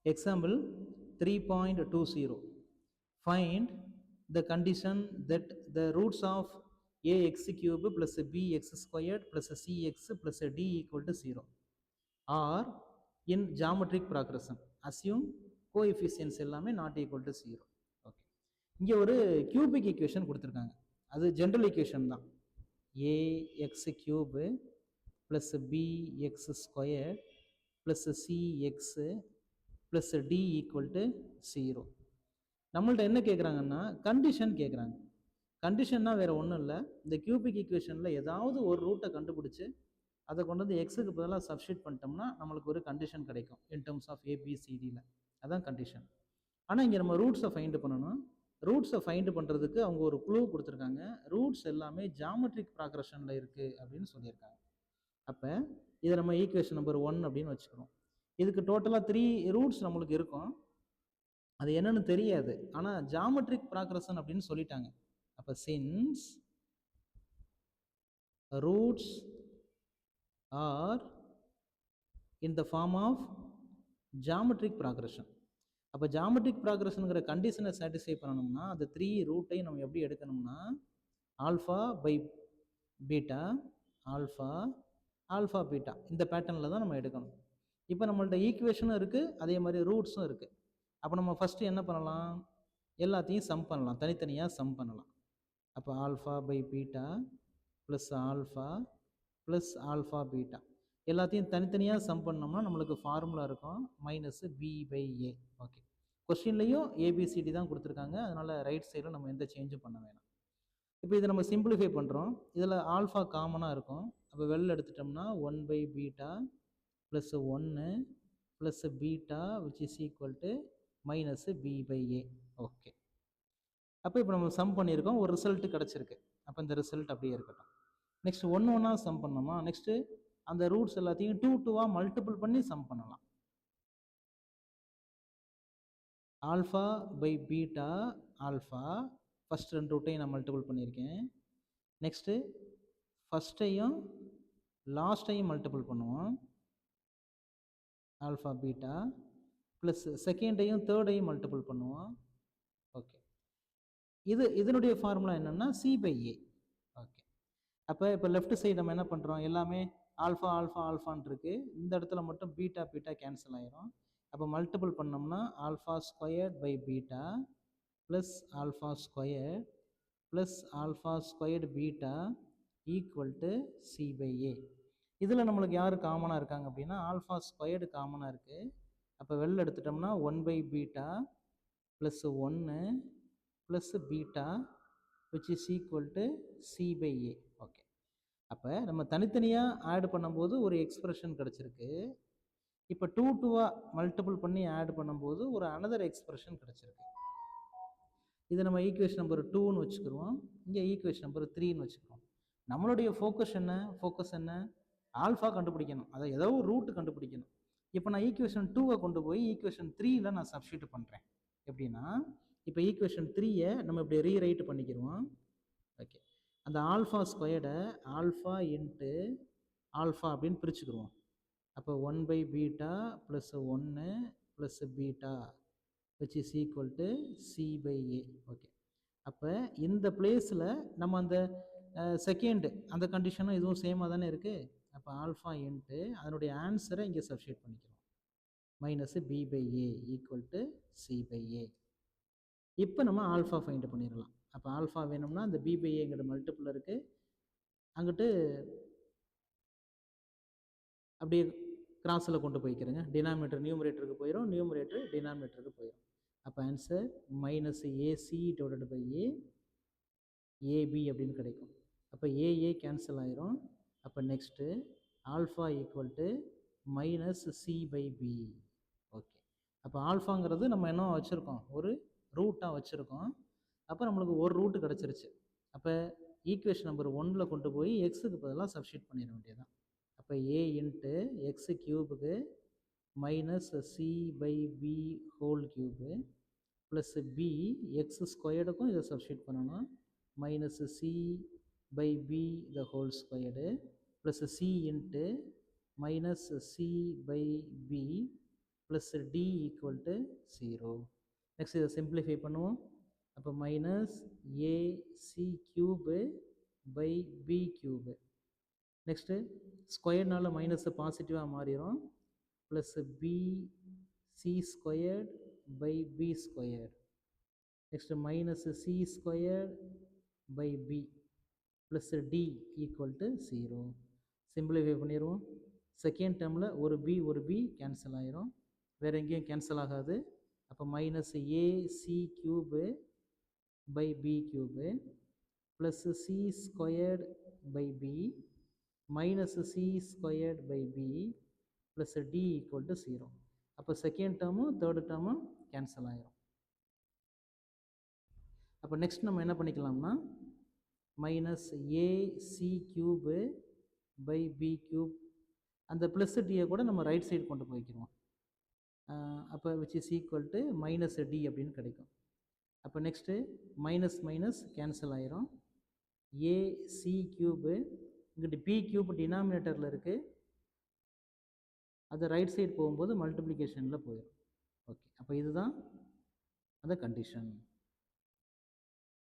Example 3.20. Find the condition that the roots of ax cube plus bx squared plus cx plus d equal to 0 are in geometric progression. Assume coefficients எல்லாமே not equal to 0. Okay, இங்கே ஒரு cubic equation கொடுத்துருக்காங்க. அது general equation தான். ax cube plus bx squared plus cx plus d equal to 0. நம்மள்ட்ட என்ன கேட்குறாங்கன்னா condition கேட்குறாங்க. கண்டிஷன்னா வேற ஒன்றும் இல்லை, இந்த கியூபிக் ஈக்குவேஷனில் ஏதாவது ஒரு ரூட்டை கண்டுபிடிச்சி அதை கொண்டு வந்து எக்ஸுக்கு பதிலாக சப்ஸ்டியூட் பண்ணிட்டோம்னா நம்மளுக்கு ஒரு கண்டிஷன் கிடைக்கும் இன் டர்ம்ஸ் ஆஃப் ஏபிசிடியில். அதான் கண்டிஷன். ஆனால் இங்கே நம்ம ரூட்ஸை ஃபைண்ட் பண்ணணும். ரூட்ஸை ஃபைண்ட் பண்ணுறதுக்கு அவங்க ஒரு க்ளூ கொடுத்துருக்காங்க. ரூட்ஸ் எல்லாமே ஜாமெட்ரிக் ப்ராக்ரஷனில் இருக்குது அப்படின்னு சொல்லியிருக்காங்க. அப்போ இதை நம்ம ஈக்குவேஷன் நம்பர் 1 அப்படின்னு வச்சுக்கிறோம். இதுக்கு டோட்டலாக 3 ரூட்ஸ் நம்மளுக்கு இருக்கும், அது என்னன்னு தெரியாது. ஆனால் ஜாமெட்ரிக் ப்ராக்ரஷன் அப்படின்னு சொல்லிட்டாங்க. அப்போ since roots are in the form of geometric progression. அப்போ ஜாமெட்ரிக் ப்ராக்ரஷனுங்கிற கண்டிஷனை சாட்டிஸ்ஃபை பண்ணணும்னா அந்த 3 ரூட்டையும் நம்ம எப்படி எடுக்கணும்னா alpha by beta alpha alpha beta இந்த பேட்டர்னில் தான் நம்ம எடுக்கணும். இப்போ நம்மள்ட்ட ஈக்குவேஷனும் இருக்குது, அதே மாதிரி ரூட்ஸும் இருக்குது. அப்போ நம்ம ஃபஸ்ட்டு என்ன பண்ணலாம், எல்லாத்தையும் சம் பண்ணலாம், தனித்தனியாக சம் பண்ணலாம். அப்போ alpha by beta plus alpha plus alpha beta எல்லாத்தையும் தனித்தனியாக சம் பண்ணோம்னா நம்மளுக்கு ஃபார்முலா இருக்கும் minus b by a. Okay, கொஸ்டின்லையும் ஏபிசிடி தான் கொடுத்துருக்காங்க, அதனால் ரைட் சைடில் நம்ம எந்த சேஞ்சும் பண்ண வேணாம். இப்போ இதை நம்ம சிம்பிளிஃபை பண்ணுறோம். இதில் ஆல்ஃபா காமனாக இருக்கும். அப்போ வெளில எடுத்துட்டோம்னா 1 by beta plus 1 plus beta which is equal to minus b by a. Okay, அப்போ இப்போ நம்ம சம் பண்ணியிருக்கோம், ஒரு ரிசல்ட் கிடச்சிருக்கு. அப்போ இந்த ரிசல்ட் அப்படியே இருக்கட்டும். நெக்ஸ்ட் ஒன்று சம் பண்ணோமா, நெக்ஸ்ட்டு அந்த ரூட்ஸ் எல்லாத்தையும் 2 2 மல்டிபிள் பண்ணி சம் பண்ணலாம். Alpha by beta alpha first 2 ரூட்டையும் நான் மல்டிபிள் பண்ணியிருக்கேன். நெக்ஸ்ட்டு ஃபஸ்ட்டையும் லாஸ்ட்டையும் மல்டிபிள் பண்ணுவோம் ஆல்ஃபா பீட்டா ப்ளஸ் செகண்டையும் தேர்டையும் மல்டிபிள் பண்ணுவோம். ஓகே, இதனுடைய ஃபார்முலா என்னென்னா சி பை ஏ. ஓகே, அப்போ இப்போ லெஃப்ட் சைடு நம்ம என்ன பண்ணுறோம், எல்லாமே ஆல்ஃபா ஆல்ஃபா ஆல்ஃபான் இருக்குது, இந்த இடத்துல மட்டும் பீட்டா பீட்டா கேன்சல் ஆயிரும். அப்போ மல்டிபிள் பண்ணோம்னா alpha squared by beta plus alpha squared plus alpha squared beta equal to c by a. இதில் நம்மளுக்கு யார் காமனாக இருக்காங்க அப்படின்னா ஆல்ஃபா ஸ்கொயர்டு காமனாக இருக்குது. அப்போ வெளில எடுத்துட்டோம்னா 1 by beta plus 1 plus beta which is equal to c by a. Okay, அப்போ நம்ம தனித்தனியாக ஆட் பண்ணும்போது ஒரு எக்ஸ்பிரஷன் கிடச்சிருக்கு. இப்போ 2 2 மல்டிபிள் பண்ணி ஆட் பண்ணும்போது ஒரு அனதர் எக்ஸ்பிரஷன் கிடச்சிருக்கு. இதை நம்ம ஈக்குவேஷன் நம்பர் 2ன்னு வச்சுக்கிறோம், இங்கே ஈக்குவேஷன் நம்பர் 3ன்னு வச்சுக்கிறோம். நம்மளுடைய ஃபோக்கஸ் என்ன, ஆல்ஃபா கண்டுபிடிக்கணும், அதை ஏதோ ஒரு ரூட் கண்டுபிடிக்கணும். இப்போ நான் ஈக்குவேஷன் 2 கொண்டு போய் ஈக்குவேஷன் 3ல் நான் சப்ஸ்டியூட் பண்ணுறேன். எப்படின்னா இப்போ ஈக்குவேஷன் 3 நம்ம இப்படி ரீரைட் பண்ணிக்கிறோம். ஓகே, அந்த ஆல்ஃபா ஸ்கொயர்டை ஆல்ஃபா இன்ட்டு ஆல்ஃபா அப்படின்னு பிரிச்சுக்கிடுவோம். அப்போ 1 by beta plus 1 plus beta which is equal to c by a. Okay, அப்போ இந்த பிளேஸில் நம்ம அந்த செகண்ட் அந்த கண்டிஷனும் இதுவும் சேமாக தானே இருக்குது. அப்போ ஆல்ஃபா இன்ட்டு அதனுடைய ஆன்சரை இங்கே சப்ஸ்டியூட் பண்ணிக்கிறோம் minus b by a equal to c by a. இப்போ நம்ம ஆல்ஃபா ஃபைண்ட் பண்ணிடலாம். அப்போ ஆல்ஃபா வேணும்னா இந்த பி பை ஏங்கிற மல்டிபிள் இருக்குது, அங்கிட்டு அப்படியே கிராஸில் கொண்டு போய்க்கிறேங்க. டினாமினேட்டர் நியூமரேட்டருக்கு போயிடும், நியூமரேட்டர் டினாமினேட்டருக்கு போயிடும். அப்போ answer minus AC divided by a AB அப்படின்னு கிடைக்கும். அப்போ ஏஏ கேன்சல் ஆயிரும். அப்போ next alpha equal to minus c by b. Okay, அப்போ ஆல்ஃபாங்கிறது நம்ம என்ன வச்சுருக்கோம், ஒரு ரூட்டாக வச்சுருக்கோம். அப்போ நம்மளுக்கு ஒரு ரூட்டு கிடச்சிருச்சு. அப்போ ஈக்குவேஷன் நம்பர் 1ல் கொண்டு போய் எக்ஸுக்கு பதிலாக சப்ஸ்டியூட் பண்ணிட வேண்டியதான். அப்போ ஏ இன்ட்டு எக்ஸு க்யூபுக்கு minus c by b whole cube plus b x ஸ்கொயர்டுக்கும் இதை சப்ஸ்டியூட் பண்ணணும் minus c by b the whole squared plus c into minus c by B plus D equal to 0. Next இதை simplify பண்ணுவோம். அப்போ minus AC cube by B cube. Next ஸ்கொயர்னால minus பாசிட்டிவாக மாறிடும். Plus b c squared by b squared. Next minus c squared by B plus D equal to 0. Simplify பண்ணிடுவோம். Second டேர்மில் ஒரு B cancel ஆயிரும், வேறு எங்கேயும் கேன்சல் ஆகாது. அப்போ minus AC cube by B cube plus C squared by B minus C squared by B plus D equal to 0. அப்போ second டேர்மும் தேர்டு டேர்மும் கேன்சல் ஆயிரும். அப்போ நெக்ஸ்ட் நம்ம என்ன பண்ணிக்கலாம்னா minus AC cube by B cube, அந்த ப்ளஸ் டியை கூட நம்ம ரைட் சைடு கொண்டு போய்க்கிறோம். அப்போ which is equal to minus D அப்படின்னு கிடைக்கும். அப்போ நெக்ஸ்ட்டு மைனஸ் மைனஸ் கேன்சல் ஆயிரும். ஏசி கியூபு இங்கிட்டு பி கியூப் டினாமினேட்டரில் இருக்குது, அது ரைட் சைடு போகும்போது மல்டிப்ளிகேஷனில் போயிடும். ஓகே, அப்போ இதுதான் அந்த கண்டிஷன்.